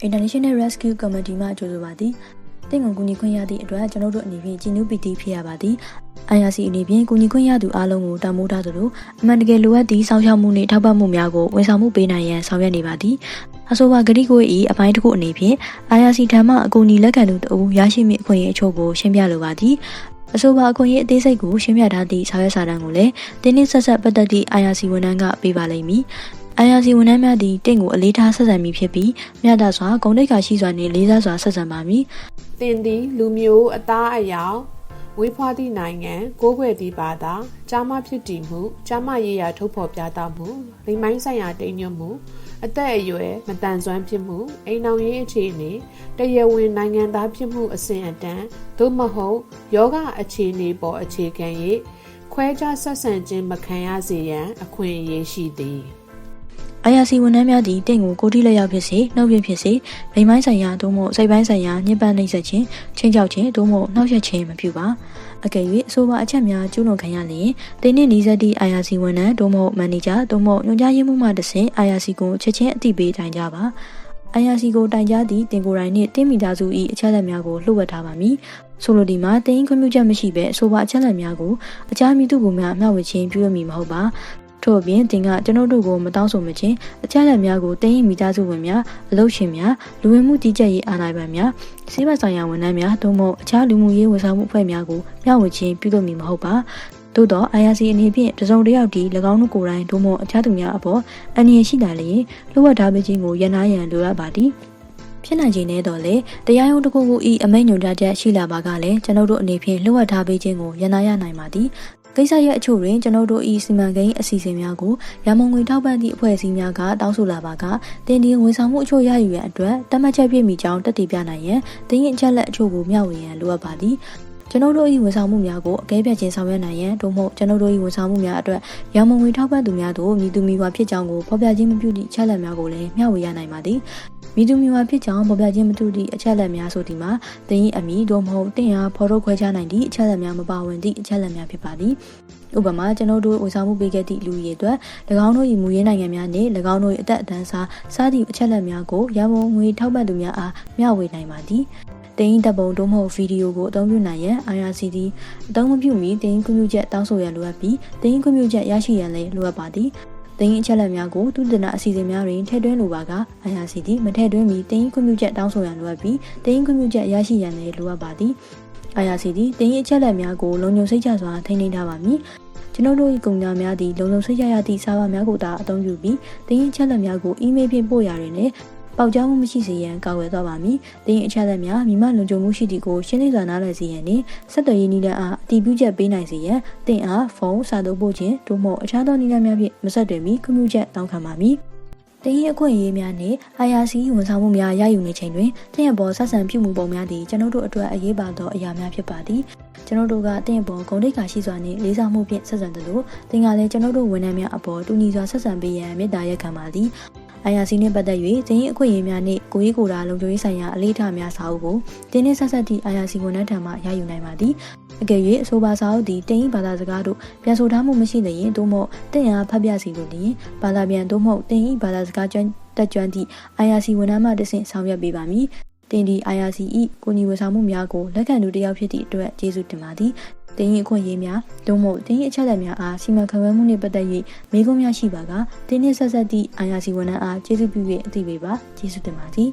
International Rescue Committee မှကြိုဆိုပါသည်တင့်ကိုကူညီခွင့်ရသည့်အတွက်ကျွန်တော်တို့အနေဖြင့်ကြည်နူးပီတိဖြစ်ရပါသည် IRC အနေဖြင့်ကူညီခွင့်ရသူအားလုံးကိုတောင်းမိုးထားသလိုအမှန်တကယ်လိုအပ်သည့်စောင့်ရှောက်မှုနှင့်ထောက်ပံ့မှုများကိုဝန်ဆောင်မှုပေးနိုင်ရန်ဆောင်ရွက်နေပါသည်အဆိုပါဂတိကို၏အပိုင်းတစ်ခုအနေဖြင့် IRC ထံမှအကူအညီလက်ခံသူတဦးရရှိမည့်အခွင့်အရေးအချို့ကိုရှင်းပြလိုပါသည်အဆိုပါအခွင့်အရေးအသေးစိတ်ကိုရှင်းပြထားသည့်စာရွက်စာတမ်းကိုလည်းတင်းနှင့်ဆက်ပတ်သက်သည့် IRC ဝန်ထမ်းကပေးပါလိမ့်မည် IRC ဝန်ထမ်းများသည်တင့်ကိုအလေးထားဆက်ဆံမိဖြစ်ပြီးမြတ်တာစွာဂုဏ်သိက္ခာရှိစွာနှင့်လေးစားစွာဆက်ဆံပါမည် တင်သည်လူမျိုးအသားအယောင်ဝေးဖွားသည့်နိုင်ငံကိုးကွယ်သည့်ဘာသာကြားမဖြစ်တည်မှုကြားမရေးရာထုတ်ဖော်ပြသမှုလိမ်မိုင်းဆိုင်ရာတိမ်ညွတ်မှုအသက်အရွယ်မတန်ဆွမ်းဖြစ်မှုအိမ်အောင်ရေးအခြေအနေတရားဝင်နိုင်ငံသားဖြစ်မှုအစဉ်အတန်းသို့မဟုတ်ယောဂအခြေအနေပေါ်အခြေခံ၍ခွဲခြားဆက်ဆံခြင်းမခံရစေရန်အခွင့်အရေးရှိသည် IRC ဝန်ထမ်းများသည်တင့်ကိုကိုတိလက်ရောက်ဖြစ်စေနှုတ်ပြဖြစ်စေလိမ်မိုင်းဆိုင်ရာသို့မဟုတ်စိတ်ပိုင်းဆိုင်ရာညှဉ်းပန်းနှိပ်စက်ခြင်းချင်းချောက်ခြင်းသို့မဟုတ်နှောက်ယှက်ခြင်းမပြုပါအကယ်၍အဆိုပါအချက်များကျူးလွန်ခံရလျင်တင်းနှင့်နီးစပ်သည့် IRC ဝန်ထမ်းသို့မဟုတ်မန်နေဂျာသို့မဟုတ်ညွှန်ကြားရေးမှူးမှတဆင့် IRC ကိုချက်ချင်းအသိပေးတိုင်ကြပါ IRC ကိုတိုင်ကြားသည့်တင်ကိုယ်တိုင်နှင့်တင်းမိသားစု၏အချက်အလက်များကိုလှုပ်ဝက်ထားပါမည်ဆိုလိုဒီမှာတင်းခွင့်ပြုချက်မရှိဘဲအဆိုပါအချက်အလက်များကိုအခြားမည်သူကိုမျှမျှဝေခြင်းပြုရမည်မဟုတ်ပါထို့အပြင်တင်ကကျွန်တော်တို့ကိုမတောင်းဆိုမချင်းအချက်အလက်များကိုတင်းရင်မိသားစုဝင်များအလုပ်ရှင်များလူဝင်မှုကြီးကြပ်ရေးအာဏာပိုင်များစီးပွားဆိုင်ရာဝန်ထမ်းများသို့မဟုတ်အခြားလူမှုရေးဝန်ဆောင်မှုအဖွဲ့များကိုမျှဝေခြင်းပြုလုပ်မည်မဟုတ်ပါသို့သော IRC အနေဖြင့်တစုံတစ်ယောက်တည်း၎င်းတို့ကိုယ်တိုင်သို့မဟုတ်အခြားသူများအပေါ်အန္တရာယ်ရှိလာလျင်လှုပ်ဝက်ထားပေးခြင်းကိုရန်နာရန်လိုအပ်ပါသည်ဖြစ်နိုင်ခြင်းနဲ့တော့လေတရားရုံးတစ်ခုခု၏အမိန့်ညွှန်ကြားချက်ရှိလာပါကလည်းကျွန်တော်တို့အနေဖြင့်လှုပ်ဝက်ထားပေးခြင်းကိုရန်နာရနိုင်ပါသည်ကိစ္စရဲ့အချို့တွင်ကျွန်တော်တို့၏စီမံကိန်းအစီအစဉ်များကိုရမုံငွေထောက်ပံ့သည့်အဖွဲ့အစည်းများကတောင်းဆိုလာပါကတင်ဒီဝန်ဆောင်မှုအချို့ရယူရန်အတွက်တတ်မှတ်ချက်ပြည့်မီကြောင်းတက်တည်ပြနိုင်ရန်တင်ရင်အချက်လက်အချို့ကိုမျှဝေရန်လိုအပ်ပါသည်ကျွန်တော်တို့၏ဝန်ဆောင်မှုများကိုအကဲဖြတ်ခြင်းဆောင်ရွက်နိုင်ရန်သို့မဟုတ်ကျွန်တော်တို့၏ဝန်ဆောင်မှုများအတွက်ရမုံငွေထောက်ပံ့သူများတို့မြည်သူမြည်ဝါဖြစ်ကြောင်းကိုဖော်ပြခြင်းမပြုသည့်အချက်လက်များကိုလည်းမျှဝေရနိုင်ပါသည်မိသူမျိုးဖြစ်ကြောင်းဖော်ပြခြင်းမပြုသည့်အချက်လက်များဆိုဒီမှာတင်ရင်အမည်သို့မဟုတ်တင်ရဖော်ထုတ်ခွဲခြားနိုင်သည့်အချက်လက်များမပါဝင်သည့်အချက်လက်များဖြစ်ပါသည်ဥပမာကျွန်တော်တို့ဝန်ဆောင်မှုပေးခဲ့သည့်လူကြီးတွေ၎င်းတို့၏မူရင်းနိုင်ငံများနှင့်၎င်းတို့၏အသက်အတန်းစားသည့်အချက်လက်များကိုရမုံငွေထောက်ပံ့သူများအားမျှဝေနိုင်ပါသည်တင်ရင်တပ်ပုံသို့မဟုတ်ဗီဒီယိုကိုအသုံးပြုနိုင်ရန် IRC သည်အသုံးမပြုမီတင်ရင်ခွင့်ပြုချက်တောင်းဆိုရန်လိုအပ်ပြီးတင်ရင်ခွင့်ပြုချက်ရရှိရန်လည်းလိုအပ်ပါသည်တင်ရင်အချက်လက်များကိုသူတနအစီအစဉ်များတွင်ထည့်သွင်းလိုပါက IRC သည်မထည့်သွင်းမီတင်ရင်ခွင့်ပြုချက်တောင်းဆိုရန်လိုအပ်ပြီးတင်ရင်ခွင့်ပြုချက်ရရှိရန်လည်းလိုအပ်ပါသည် IRC သည်တင်ရင်အချက်လက်များကိုလုံခြုံစိတ်ချစွာထိန်းသိမ်းထားပါမည်ကျွန်တော်တို့၏ကုန်ကြမ်းများသည်လုံလုံစိတ်ချရသည့်စာပါများကိုသာအသုံးပြုပြီးတင်ရင်ချက်လက်များကိုအီးမေးလ်ဖြင့်ပို့ရတွင်လည်းပေါက်ကြားမှုမရှိစေရန်ကာကွယ်သွားပါမည်တင်ရင်အချက်လက်များမိမလုံခြုံမှုရှိသည့်ကိုရှင်းလင်းစွာနားလည်စေရန်နှင့်ဆက်သွယ်ရေးနည်းလမ်းအားအတည်ပြုချက်ပေးနိုင်စေရန်တင်အားဖုန်းစာသုံးပို့ခြင်းသို့မဟုတ်အခြားသောနည်းလမ်းများဖြင့်မဆက်သွယ်မီခွင့်ပြုချက်တောင်းခံပါမည်တင်ရင်အခွင့်အရေးများနှင့် IRC ဝန်ဆောင်မှုများရယူနေချိန်တွင်တင်ရပေါ်ဆက်ဆံပြုမှုပုံများသည်ကျွန်တော်တို့အတွက်အရေးပါသောအရာများဖြစ်ပါသည်ကျွန်တော်တို့ကတင်ရပေါ်ဂုဏ်သိက္ခာရှိစွာနှင့်လေးစားမှုဖြင့်ဆက်ဆံသလိုတင်ကလည်းကျွန်တော်တို့ဝန်ထမ်းများအပေါ်တူညီစွာဆက်ဆံပေးရန်မေတ္တာရပ်ခံပါသည်IRC နှင့်ပတ်သက်၍တင်ရင်အခွင့်အရေးများနှင့်ကိုရေးကိုယ်တာလုံခြုံရေးဆိုင်ရာအလေးထားများစာအုပ်ကိုတင်နှင့်ဆက်ဆက်သည့် IRC ဝန်ထမ်းထံမှရယူနိုင်ပါသည်အကယ်၍အဆိုပါစာအုပ်သည်တင်ရင်ဘာသာစကားတို့ပြန်ဆိုထားမှုမရှိသည့်သို့မဟုတ်တင်ရဖတ်ပြစီလိုလျင်ဘာသာပြန်သို့မဟုတ်တင်ရင်ဘာသာစကားတက်ကြွသည့် IRC ဝန်ထမ်းမှတဆင့်ဆောင်ရွက်ပေးပါမည်တင်ဒီ IRC ၏ကိုညီဝန်ဆောင်မှုများကိုလက်ခံသူတစ်ယောက်ဖြစ်သည့်အတွက်ကျေးဇူးတင်ပါသည်တင်ရင်အခွင့်အရေးများသို့မဟုတ်တင်ရင်အချက်အလက်များအားစီမံခန့်ခွဲမှုနှင့်ပတ်သက်၍မေးခွန်းများရှိပါကတင်နှင့်ဆက်ဆက်သည့် IRC ဝန်ထမ်းအားကျေးဇူးပြု၍အသိပေးပါကျေးဇူးတင်ပါသည်